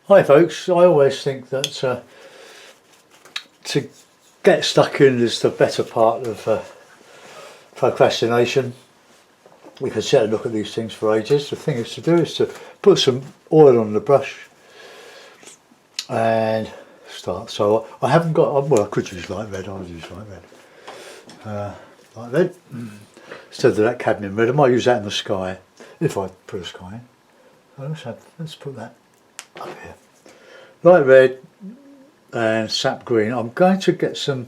Hi folks, I always think that to get stuck in is the better part of procrastination. We can sit and look at these things for ages. The thing is to do is to put some oil on the brush and start. So I haven't got, well I could use light red, I'll use light red. Light red, instead of that cadmium red. I might use that in the sky, if I put a sky in. Let's put that up here. Light red and sap green. I'm going to get some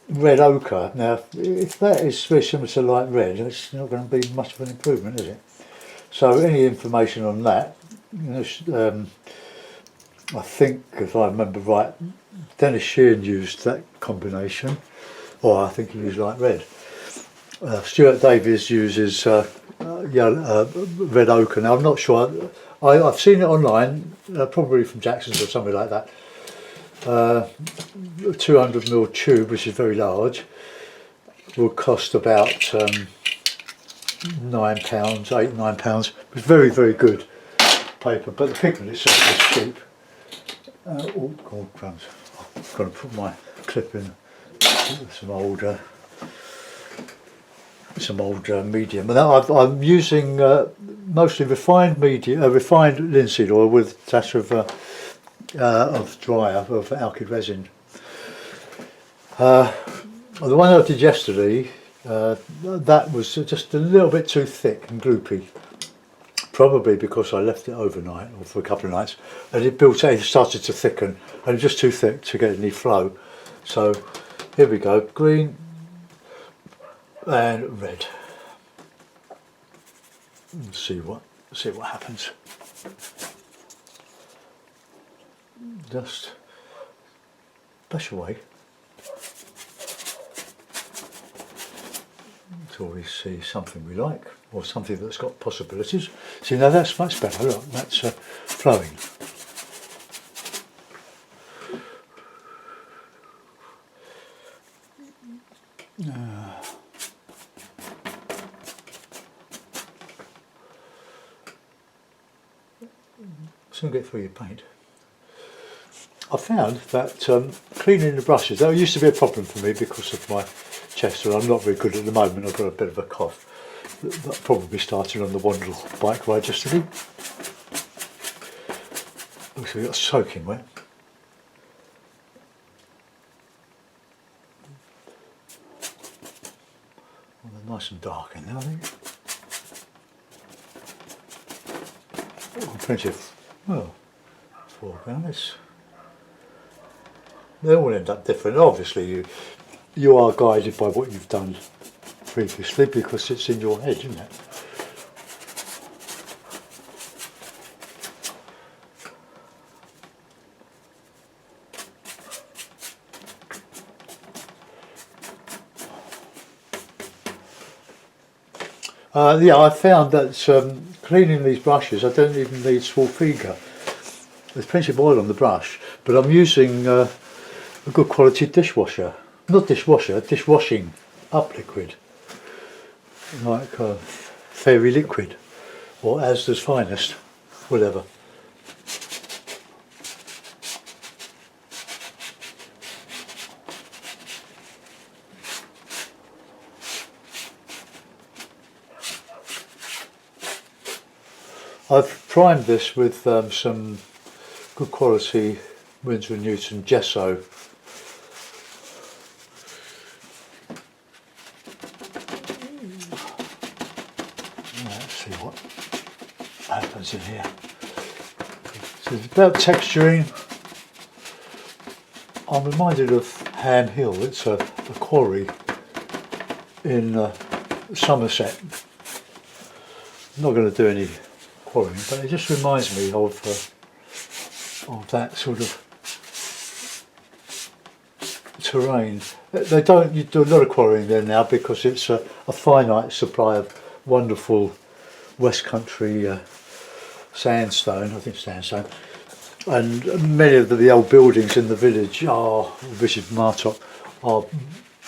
red ochre. Now, if that is very similar to light red, it's not going to be much of an improvement, is it? So, any information on that? I think, if I remember right, Dennis Sheehan used that combination, or I think he used light red. Stuart Davies uses red ochre. Now I'm not sure. I've seen it online, probably from Jackson's or something like that. 200ml tube, which is very large, will cost about £9, £8–9. It's very, very good paper, but the pigment itself is cheap. Oh God, crumbs! I've got to put my clip in. Some old medium, and I'm using mostly refined linseed oil with a touch of alkyd resin. The one I did yesterday, that was just a little bit too thick and gloopy, probably because I left it overnight or for a couple of nights, and it started to thicken, and just too thick to get any flow. So here we go, green and red. Let's see what happens. Just brush away until we see something we like, or something that's got possibilities. See, now that's much better. Look, that's flowing. Soon get through your paint. I found that cleaning the brushes, that used to be a problem for me because of my chest, and I'm not very good at the moment. I've got a bit of a cough. That probably started on the wonderful bike ride yesterday. Looks like we got soaking wet. Well, they're nice and dark in there, I think. Oh, plenty of, well, foreground. They all end up different. Obviously, you are guided by what you've done previously because it's in your head, isn't it? Yeah, I found that cleaning these brushes, I don't even need Swafiga. There's plenty of oil on the brush, but I'm using a good quality dishwasher. Not dishwasher, dishwashing up liquid. Like Fairy Liquid or Asda's Finest, whatever. I've primed this with some good quality Winsor & Newton gesso. Let's see what happens in here. So it's about texturing. I'm reminded of Ham Hill. It's a quarry in Somerset. I'm not going to do any quarrying, but it just reminds me of that sort of terrain. They don't. You do a lot of quarrying there now because it's a finite supply of wonderful West Country sandstone. I think sandstone, and many of the old buildings in the village are, which is Martop, are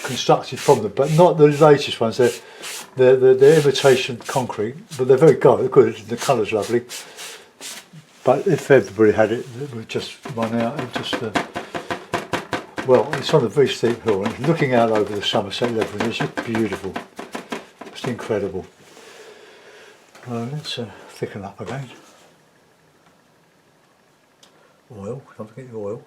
constructed from them, but not the latest ones. They're They're imitation concrete, but they're very good. The colour's lovely. But if everybody had it, it would just run out and just. Well, it's on a very steep hill, and looking out over the Somerset level, it's just beautiful. It's incredible. Let's thicken up again. Oil, don't forget the oil.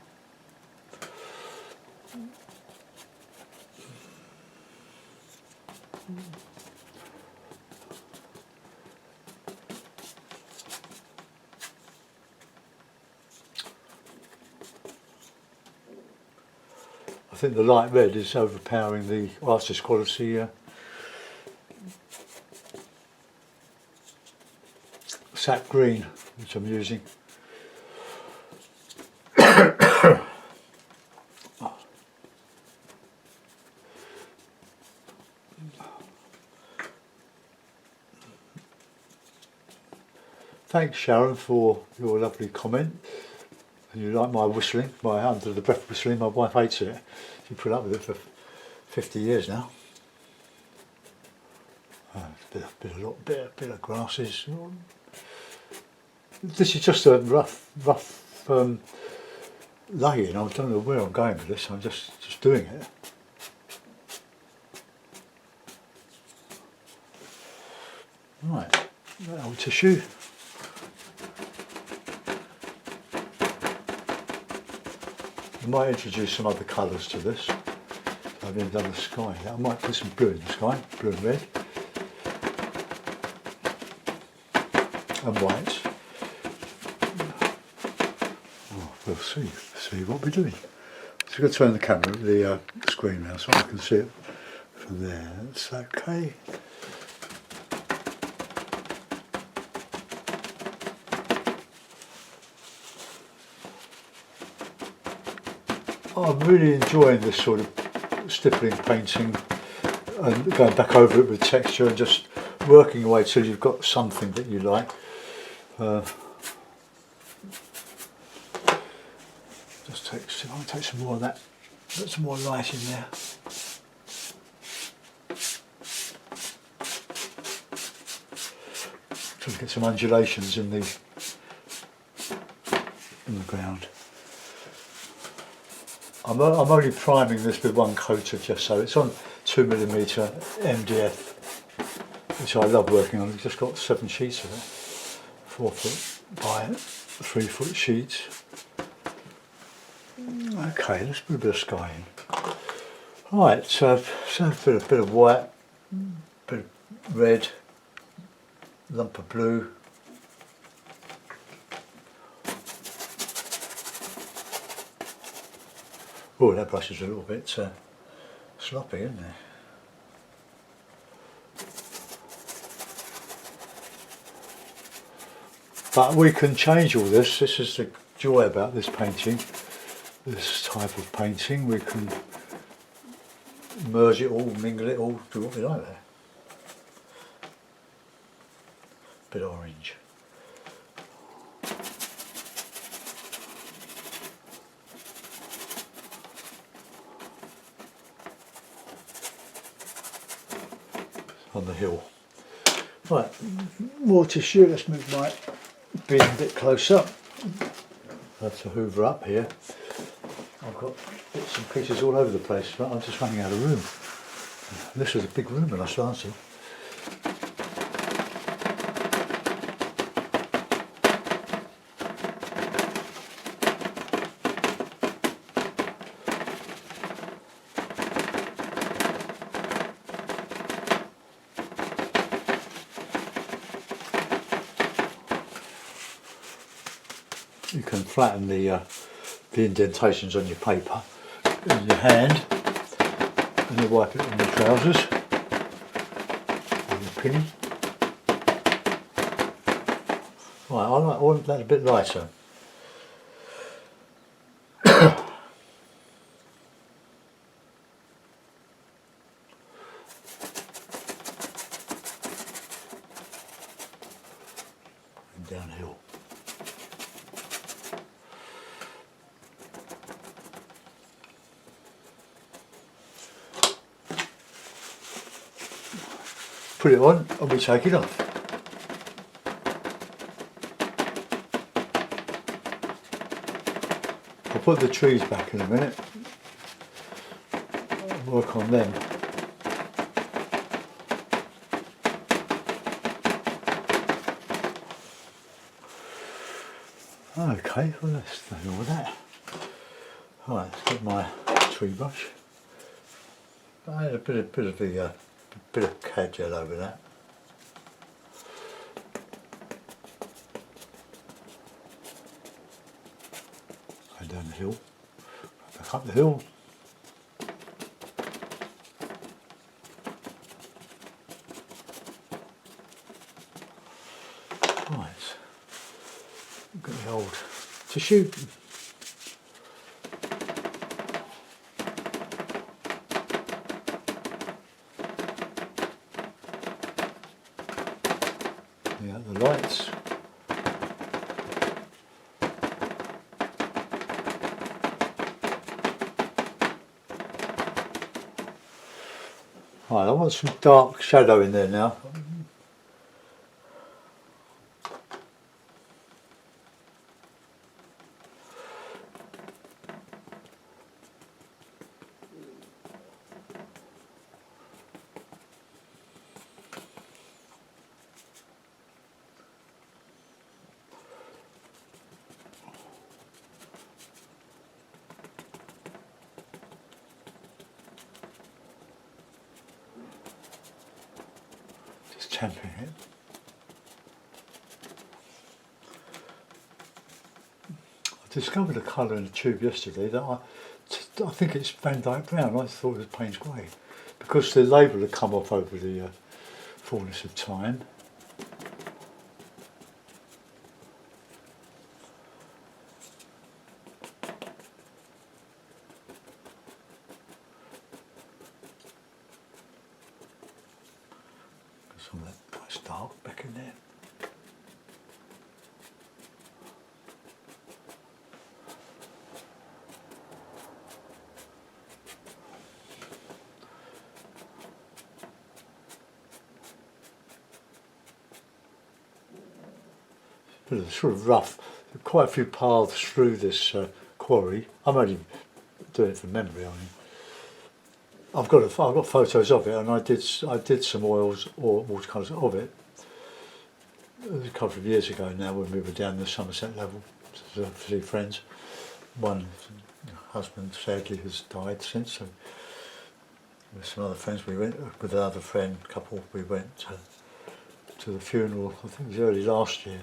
I think the light red is overpowering the artist quality sap green, which I'm using. Thanks Sharon for your lovely comment. And you like my whistling, my under the breath whistling. My wife hates it. She put up with it for 50 years now. Bit of grasses. This is just a rough laying. I don't know where I'm going with this. I'm just doing it. Right, old tissue. I might introduce some other colours to this. I haven't done the sky yet. I might put some blue in the sky, blue and red. And white. Oh, we'll see what we're doing. So I'm going to turn the camera, the screen now so I can see it from there. That's okay. I'm really enjoying this sort of stippling painting and going back over it with texture and just working away till you've got something that you like. Just take some more of that, put some more light in there. Try to get some undulations in the ground. I'm only priming this with one coat of gesso. It's on 2mm MDF, which I love working on. I've just got 7 sheets of it, 4 foot by 3 foot sheets. Okay, let's put a bit of sky in. Right, so a bit of white, bit of red, lump of blue. Oh, that brush is a little bit sloppy, isn't it? But we can change all this. This is the joy about this painting, this type of painting. We can merge it all, mingle it all, do what we like there. Bit orange. On the hill. Right, more tissue. Let's move my bin a bit closer. I have to hoover up here. I've got bits and pieces all over the place, but I'm just running out of room. This was a big room when I started. You can flatten the indentations on your paper in your hand, and you wipe it on your trousers with your pinny. Right, I want that a bit lighter. And downhill. put it on and we take it off. I'll put the trees back in a minute and work on them. Okay, well let's do all that. Right, let's get my tree brush. I had a bit of cad gel over that. Go down the hill, back up the hill. Right, got the old tissue. Yeah, the lights. Right, I want some dark shadow in there now. Just tamping it. I discovered a colour in the tube yesterday that I think it's Van Dyke Brown. I thought it was Payne's Grey because the label had come off over the fullness of time. Some of that nice dark back in there. Bit of sort of rough, quite a few paths through this quarry. I'm only doing it from memory. I mean, I've got photos of it, and I did some oils or watercolours of it. It was a couple of years ago now when we were down the Somerset level. To see friends. One husband sadly has died since. So with some other friends, we went with another friend couple. We went to the funeral. I think it was early last year.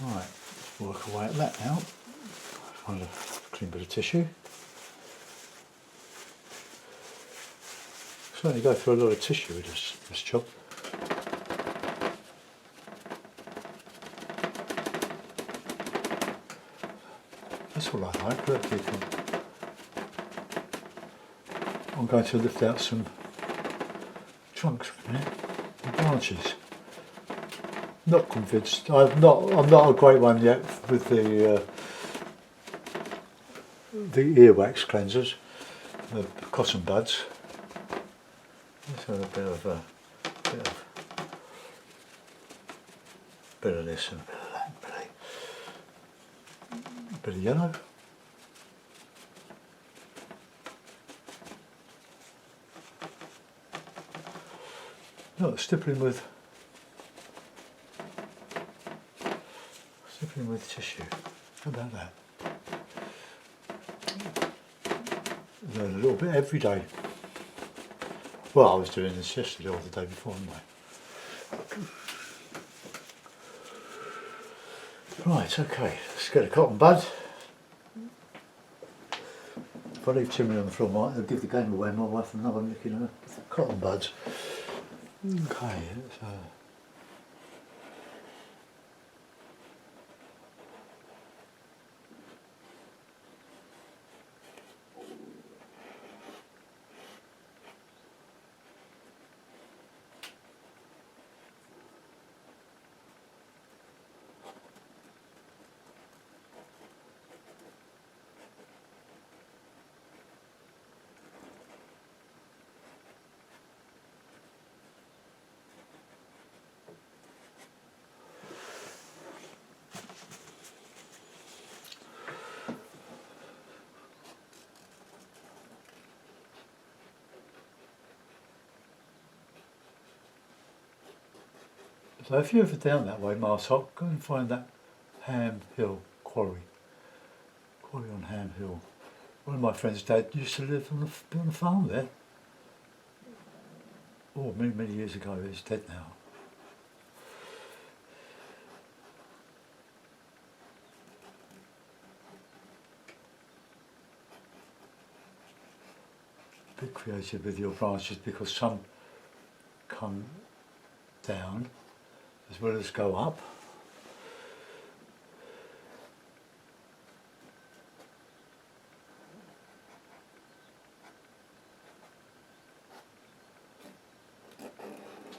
Right, let's work away at that now. Find a clean bit of tissue. Certainly go through a lot of tissue with this job. That's all I like. Look, you can. I'm going to lift out some trunks for a minute, and branches. Not convinced. I'm not a great one yet with the earwax cleansers, the cotton buds. Let's have a bit of this and a bit of that, bit of yellow. Look, stippling with tissue. How about that? Learn a little bit every day. Well, I was doing this yesterday or the day before anyway. Right, okay, let's get a cotton bud. If I leave too many on the floor, I'll give the game away. My wife and I are looking at cotton buds. Okay, let's So if you're ever down that way, Marsholt, go and find that Ham Hill quarry. Quarry on Ham Hill. One of my friends' dad used to live on a farm there. Oh, many, many years ago. He's dead now. Be creative with your branches because some come down as well as go up.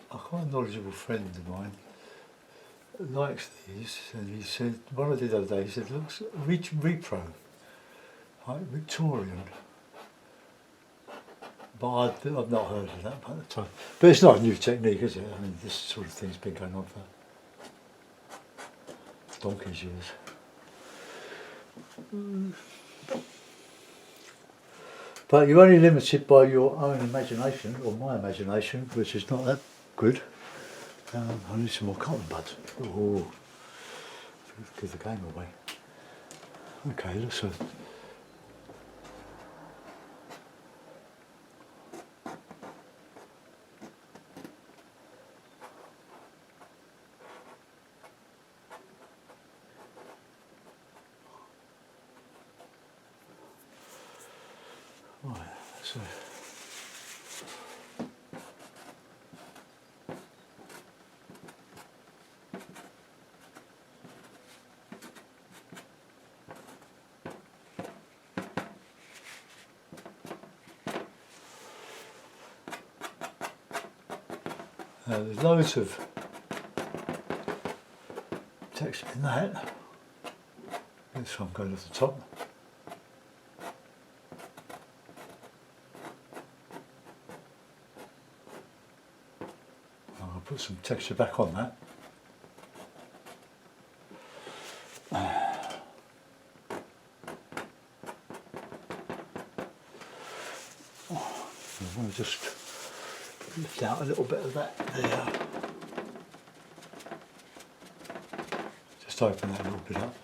A quite knowledgeable friend of mine likes these, and he said, what I did the other day, he said, looks repro, like Victorian. But I've not heard of that at the time. But it's not a new technique, is it? I mean, this sort of thing's been going on for donkey's years. But you're only limited by your own imagination, or my imagination, which is not that good. I need some more cotton buds. Oh, give the game away. Okay, let's right, so there's loads of text in that. This one goes off the top. I'll put some texture back on that. I want to just lift out a little bit of that there. Just open that a little bit up.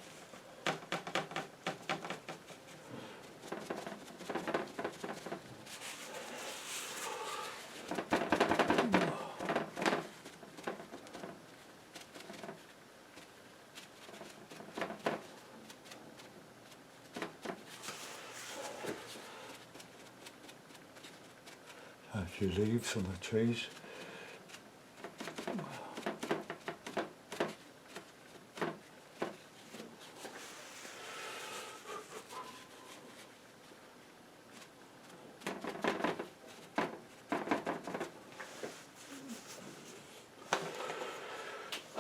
A few leaves on the trees.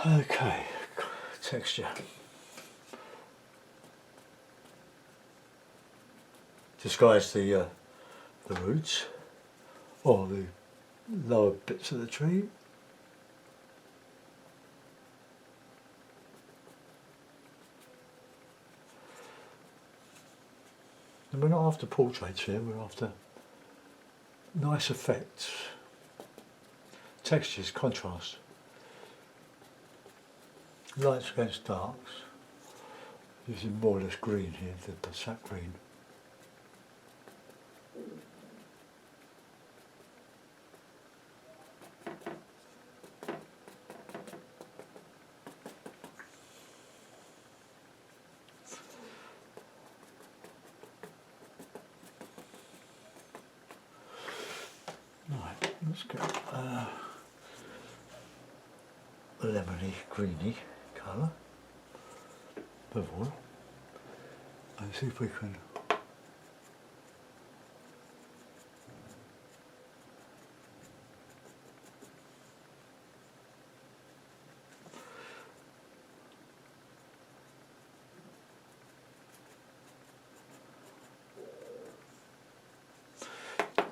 Okay, texture. Disguise the roots or the lower bits of the tree. And we're not after portraits here, we're after nice effects, textures, contrast, lights against darks, using more or less green here, the sap green. Right, let's get a lemony, greeny colour above all, and see if we can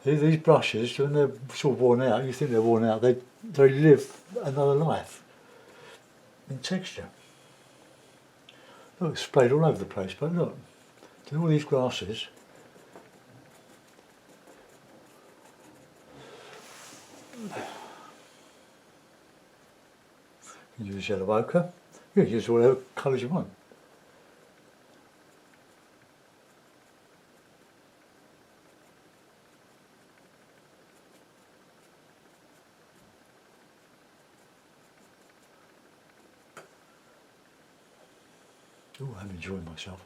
these brushes, when they're sort of worn out, you think they're worn out, they live another life in texture. Look, it's sprayed all over the place, but look, all these grasses. You use yellow ochre. You can use whatever colours you want. Oh, I'm enjoying myself.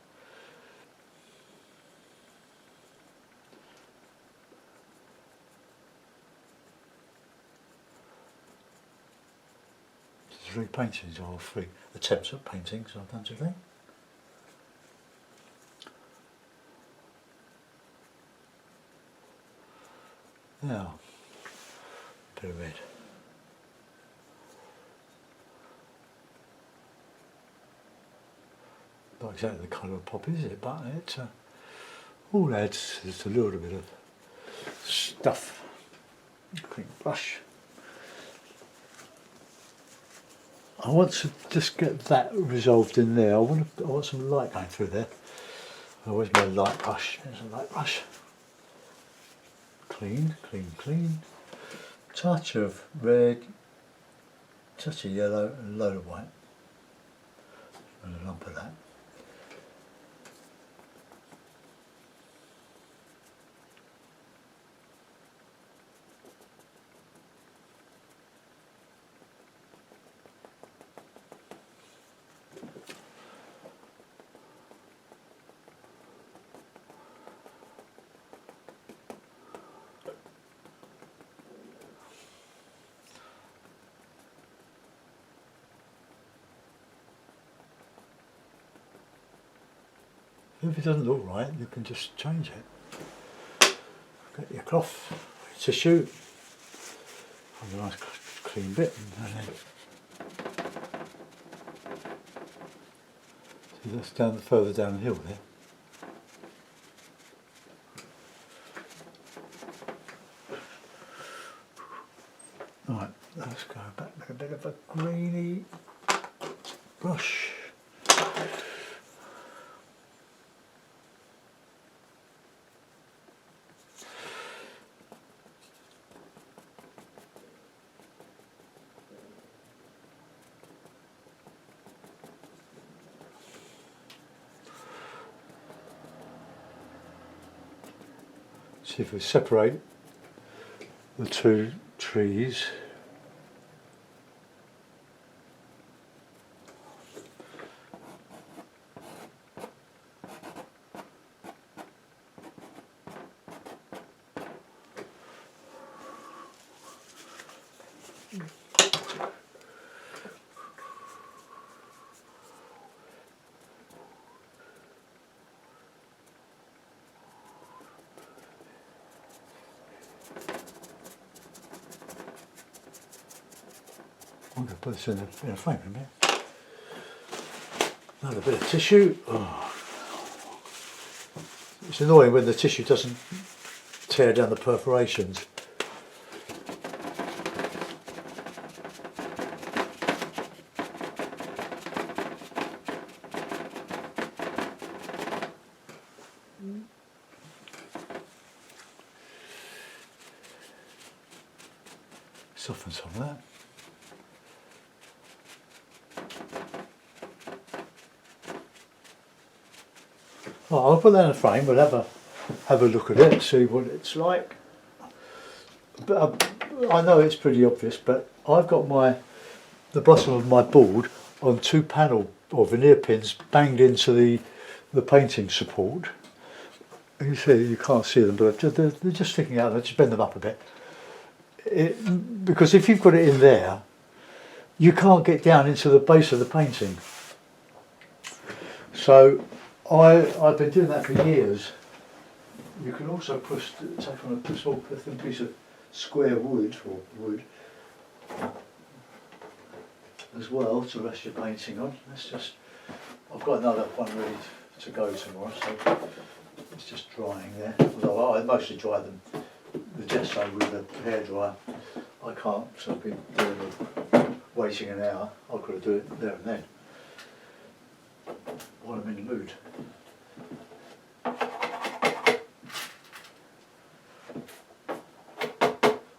Three paintings, or three attempts at paintings I've done today. Now, a bit of red. Not exactly the colour of poppy, is it? But it all adds just a little bit of stuff. Clean brush. I want to just get that resolved in there. I want some light going through there. Where's my light brush? There's a light brush. Clean, clean, clean. Touch of red, touch of yellow, and a load of white. And a lump of that. If it doesn't look right, you can just change it. Get your cloth, tissue, find a nice clean bit, and then see that's down further down the hill there. Right, let's go back with a bit of a greeny brush. See if we separate the two trees. I'm going to put this in a frame in a minute. Another bit of tissue. Oh. It's annoying when the tissue doesn't tear down the perforations. Soften some of that. Oh, I'll put that in a frame. We'll have a look at it, see what it's like. But I know it's pretty obvious, but I've got the bottom of my board on two panel or veneer pins banged into the painting support. You see, you can't see them, but they're just sticking out. I just bend them up a bit. Because if you've got it in there, you can't get down into the base of the painting. So I've been doing that for years. You can also take on a small thin piece of square wood or wood as well to rest your painting on. I've got another one ready to go tomorrow, so it's just drying there. Although I mostly dry the gesso with a hairdryer. I can't, so I've been waiting an hour. I've got to do it there and then while I'm in the mood.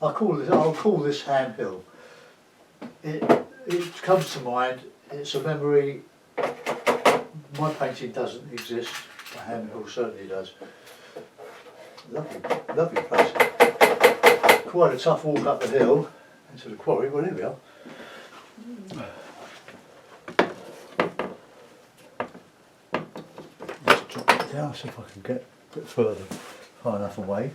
I'll call this handhill. it comes to mind, it's a memory, my painting doesn't exist, but Ham Hill certainly does. Lovely, lovely place. Quite a tough walk up the hill into the quarry, well here we are. Let's drop it down, see if I can get a bit further, far enough away.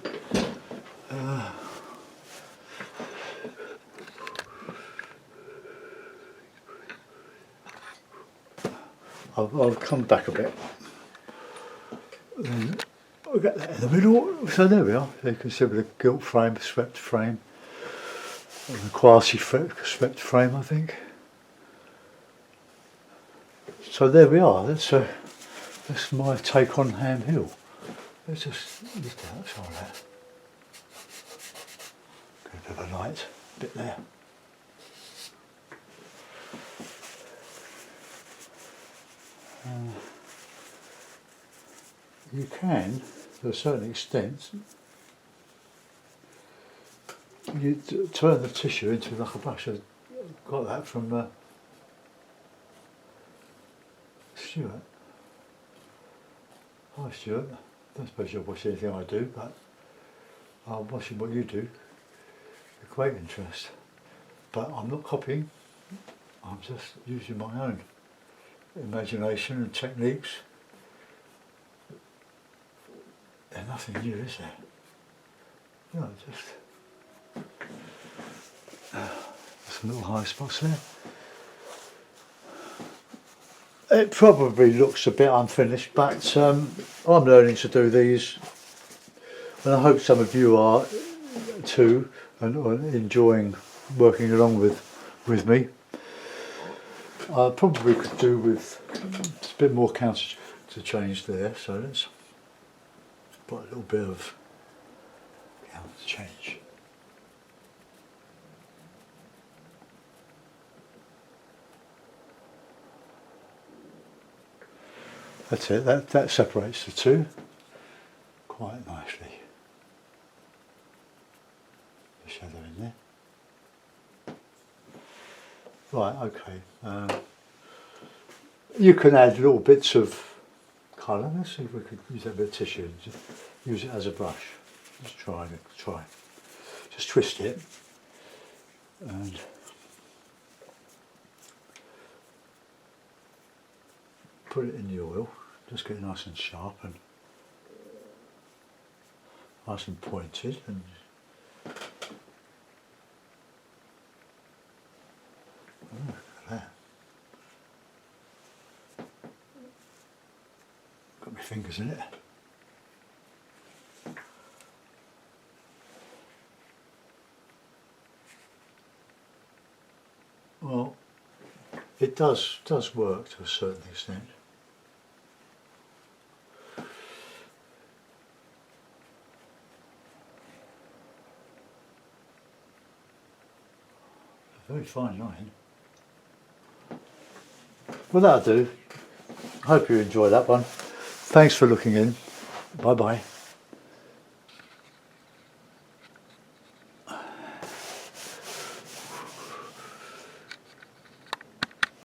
I'll come back a bit. Then I'll get that in the middle. So there we are. You can see with the gilt frame, swept frame, and the quasi swept frame, I think. So there we are. That's my take on Ham Hill. Let's just lift it outside there. Get a bit of a light, a bit there. You can, to a certain extent, you turn the tissue into like a brush. I got that from Stuart. Hi Stuart, I don't suppose you'll watch anything I do, but I'm watching what you do with great interest. But I'm not copying, I'm just using my own imagination and techniques. There's nothing new, is there? No, just some little high spots there. It probably looks a bit unfinished, but I'm learning to do these, and I hope some of you are too, and enjoying working along with me. I probably could do with a bit more counter to change there, so let's put a little bit of counter change. That's it, that separates the two quite nicely. The shadow in there. Right, okay. You can add little bits of colour. Let's see if we could use that bit of tissue and just use it as a brush. Just try. Just twist it and put it in the oil. Just get it nice and sharp and nice and pointed. And look at that. Got my fingers in it. Well, it does work to a certain extent. A very fine line. Well, that'll do. I hope you enjoyed that one. Thanks for looking in. Bye bye.